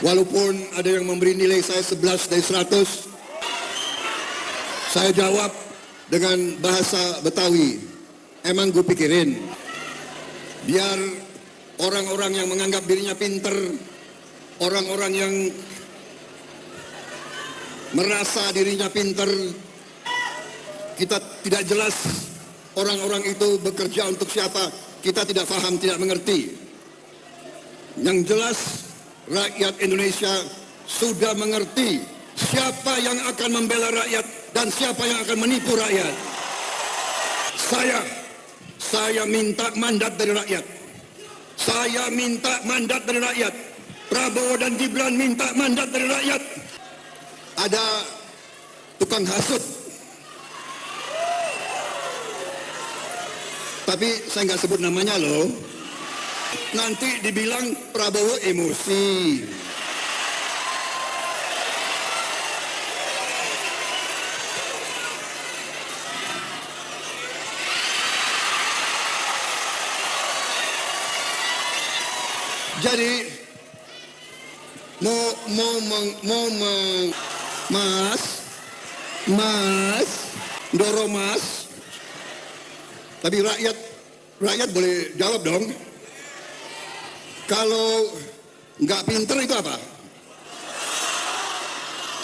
Walaupun ada yang memberi nilai saya 11 dari 100, saya jawab dengan bahasa Betawi. Emang gue pikirin, biar orang-orang yang menganggap dirinya pinter, orang-orang yang merasa dirinya pinter, kita tidak jelas orang-orang itu bekerja untuk siapa, kita tidak paham, tidak mengerti. Yang jelas, rakyat Indonesia sudah mengerti siapa yang akan membela rakyat dan siapa yang akan menipu rakyat. Saya minta mandat dari rakyat. Saya minta mandat dari rakyat. Prabowo dan Gibran minta mandat dari rakyat. Ada tukang hasut, tapi saya nggak sebut namanya loh. Nanti dibilang Prabowo emosi. Jadi dorong mas, tapi rakyat boleh jawab dong. Kalau nggak pinter itu apa?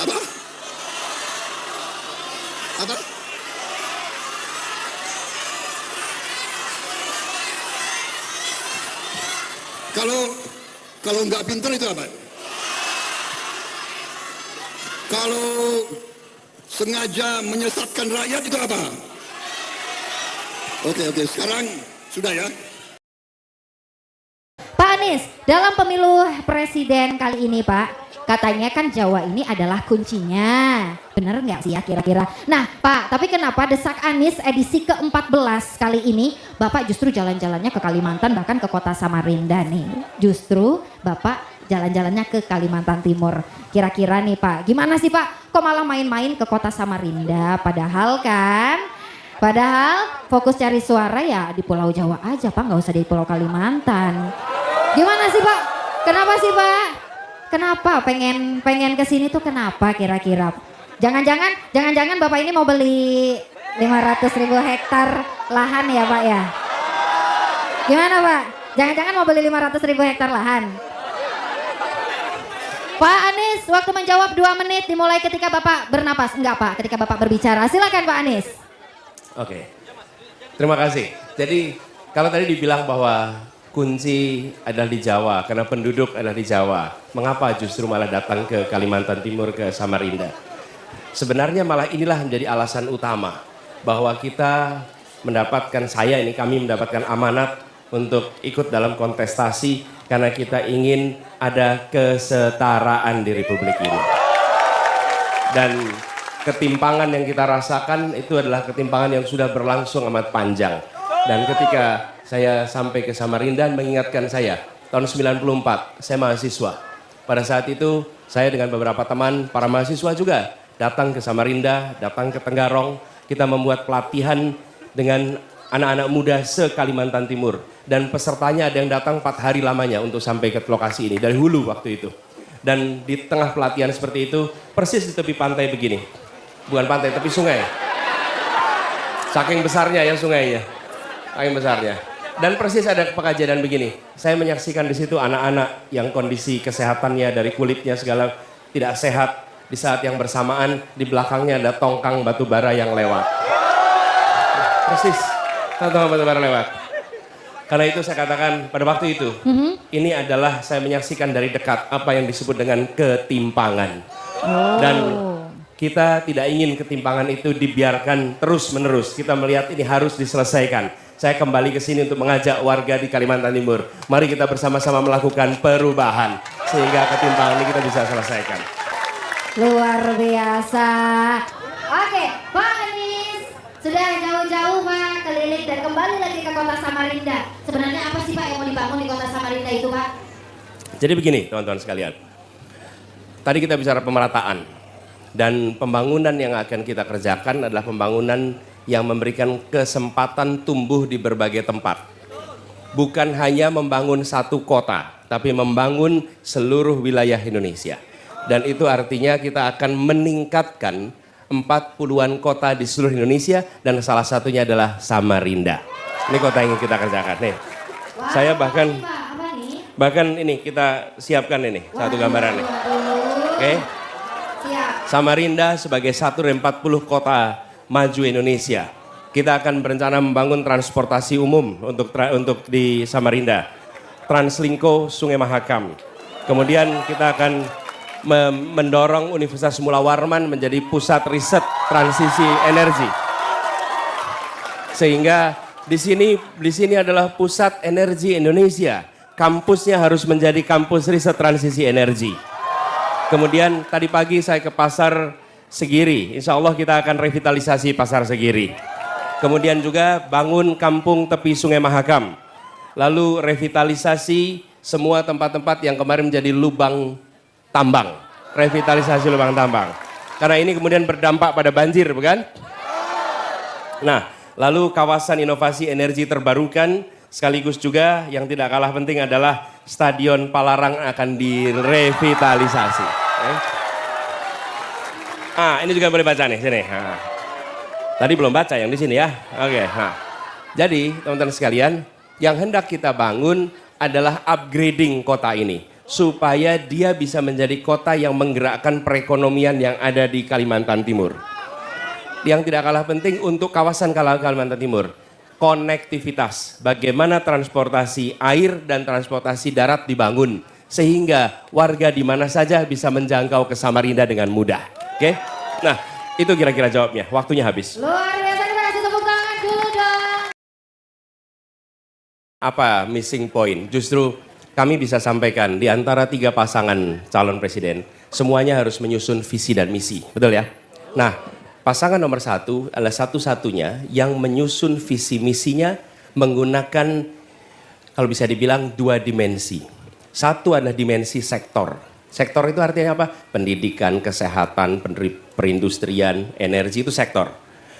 Apa? Apa? Kalau nggak pinter itu apa? Kalau sengaja menyesatkan rakyat itu apa? Oke, sekarang sudah ya. Pak Anies, dalam pemilu presiden kali ini Pak, katanya kan Jawa ini adalah kuncinya. Bener nggak sih ya kira-kira? Nah Pak, tapi kenapa Desak Anies edisi ke-14 kali ini Bapak justru jalan-jalannya ke Kalimantan, bahkan ke kota Samarinda nih. Justru Bapak jalan-jalannya ke Kalimantan Timur. Kira-kira nih Pak, gimana sih Pak? Kok malah main-main ke kota Samarinda? Padahal fokus cari suara ya di Pulau Jawa aja Pak, nggak usah di Pulau Kalimantan. Gimana sih Pak? Kenapa sih Pak? Kenapa pengen kesini tuh kenapa kira-kira? Jangan-jangan Bapak ini mau beli 500.000 hektar lahan ya Pak ya? Gimana Pak? Jangan-jangan mau beli 500.000 hektar lahan? Pak Anies, waktu menjawab 2 menit dimulai ketika Bapak bernapas. Enggak Pak, ketika Bapak berbicara. Silakan Pak Anies. Oke, terima kasih. Jadi kalau tadi dibilang bahwa kunci adalah di Jawa, karena penduduk adalah di Jawa. Mengapa justru malah datang ke Kalimantan Timur, ke Samarinda? Sebenarnya malah inilah menjadi alasan utama bahwa kita kami mendapatkan amanat untuk ikut dalam kontestasi karena kita ingin ada kesetaraan di Republik ini. Dan ketimpangan yang kita rasakan itu adalah ketimpangan yang sudah berlangsung amat panjang. Dan ketika saya sampai ke Samarinda mengingatkan saya, tahun 94 saya mahasiswa. Pada saat itu saya dengan beberapa teman, para mahasiswa juga datang ke Samarinda, datang ke Tenggarong. Kita membuat pelatihan dengan anak-anak muda se-Kalimantan Timur. Dan pesertanya ada yang datang 4 hari lamanya untuk sampai ke lokasi ini, dari hulu waktu itu. Dan di tengah pelatihan seperti itu, persis di tepi pantai begini. Bukan pantai, tapi sungai. Saking besarnya ya sungainya. Saking besarnya. Dan persis ada kejadian begini. Saya menyaksikan di situ anak-anak yang kondisi kesehatannya dari kulitnya segala tidak sehat. Di saat yang bersamaan di belakangnya ada tongkang batu bara yang lewat. Persis, tongkang batu bara lewat. Karena itu saya katakan pada waktu itu, ini adalah saya menyaksikan dari dekat apa yang disebut dengan ketimpangan. Dan kita tidak ingin ketimpangan itu dibiarkan terus-menerus. Kita melihat ini harus diselesaikan. Saya kembali ke sini untuk mengajak warga di Kalimantan Timur. Mari kita bersama-sama melakukan perubahan. Sehingga ketimpangan ini kita bisa selesaikan. Luar biasa. Oke, Pak Anies. Sudah jauh-jauh Pak keliling dan kembali lagi ke kota Samarinda. Sebenarnya apa sih Pak yang mau dibangun di kota Samarinda itu Pak? Jadi begini teman-teman sekalian. Tadi kita bicara pemerataan. Dan pembangunan yang akan kita kerjakan adalah pembangunan yang memberikan kesempatan tumbuh di berbagai tempat. bukan hanya membangun satu kota, tapi membangun seluruh wilayah Indonesia. Dan itu artinya kita akan meningkatkan 40-an kota di seluruh Indonesia dan salah satunya adalah Samarinda. Ini kota yang kita kerjakan nih. Wah, Saya bahkan ini, Pak, apa nih? bahkan ini kita siapkan ini satu gambaran nih. Oke. Siap. Samarinda sebagai satu dari 40 kota maju Indonesia. Kita akan berencana membangun transportasi umum untuk di Samarinda. Translingko Sungai Mahakam. Kemudian kita akan mendorong Universitas Mula Warman menjadi pusat riset transisi energi. Sehingga di sini adalah pusat energi Indonesia. Kampusnya harus menjadi kampus riset transisi energi. Kemudian tadi pagi saya ke Pasar Segiri. Insya Allah kita akan revitalisasi Pasar Segiri. Kemudian juga bangun kampung tepi Sungai Mahakam. Lalu revitalisasi semua tempat-tempat yang kemarin menjadi lubang tambang. Revitalisasi lubang tambang. Karena ini kemudian berdampak pada banjir, bukan? Nah, lalu kawasan inovasi energi terbarukan, sekaligus juga yang tidak kalah penting adalah Stadion Palarang akan direvitalisasi. Ini juga boleh baca nih, sini. Tadi belum baca yang di sini ya. Oke. Jadi teman-teman sekalian, yang hendak kita bangun adalah upgrading kota ini supaya dia bisa menjadi kota yang menggerakkan perekonomian yang ada di Kalimantan Timur. Yang tidak kalah penting untuk kawasan Kalimantan Timur, konektivitas, bagaimana transportasi air dan transportasi darat dibangun sehingga warga di mana saja bisa menjangkau ke Samarinda dengan mudah. Oke? Nah, itu kira-kira jawabnya. Waktunya habis. Luar biasa, kita kasih tepuk tangan dulu dong. Apa missing point? Justru kami bisa sampaikan di antara 3 pasangan calon presiden, semuanya harus menyusun visi dan misi. Betul ya? Nah, pasangan nomor 1 adalah satu-satunya yang menyusun visi misinya menggunakan, kalau bisa dibilang, 2 dimensi. Satu adalah dimensi sektor. Sektor itu artinya apa? Pendidikan, kesehatan, perindustrian, energi itu sektor.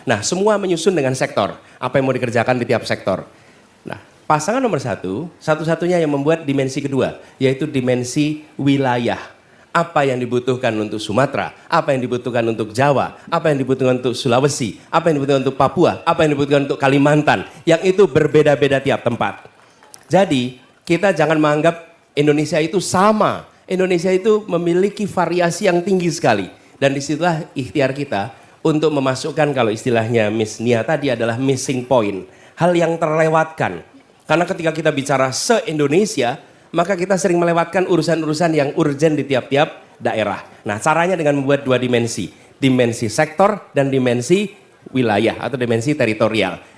Nah, semua menyusun dengan sektor. Apa yang mau dikerjakan di tiap sektor. Nah, pasangan nomor 1, satu-satunya yang membuat dimensi kedua, yaitu dimensi wilayah. Apa yang dibutuhkan untuk Sumatera, apa yang dibutuhkan untuk Jawa, apa yang dibutuhkan untuk Sulawesi, apa yang dibutuhkan untuk Papua, apa yang dibutuhkan untuk Kalimantan, yang itu berbeda-beda tiap tempat. Jadi, kita jangan menganggap Indonesia itu sama. Indonesia itu memiliki variasi yang tinggi sekali. Dan disitulah ikhtiar kita untuk memasukkan, kalau istilahnya Miss Nia tadi, adalah missing point. Hal yang terlewatkan. Karena ketika kita bicara se-Indonesia, maka kita sering melewatkan urusan-urusan yang urgent di tiap-tiap daerah. Nah, caranya dengan membuat 2 dimensi. Dimensi sektor dan dimensi wilayah atau dimensi teritorial.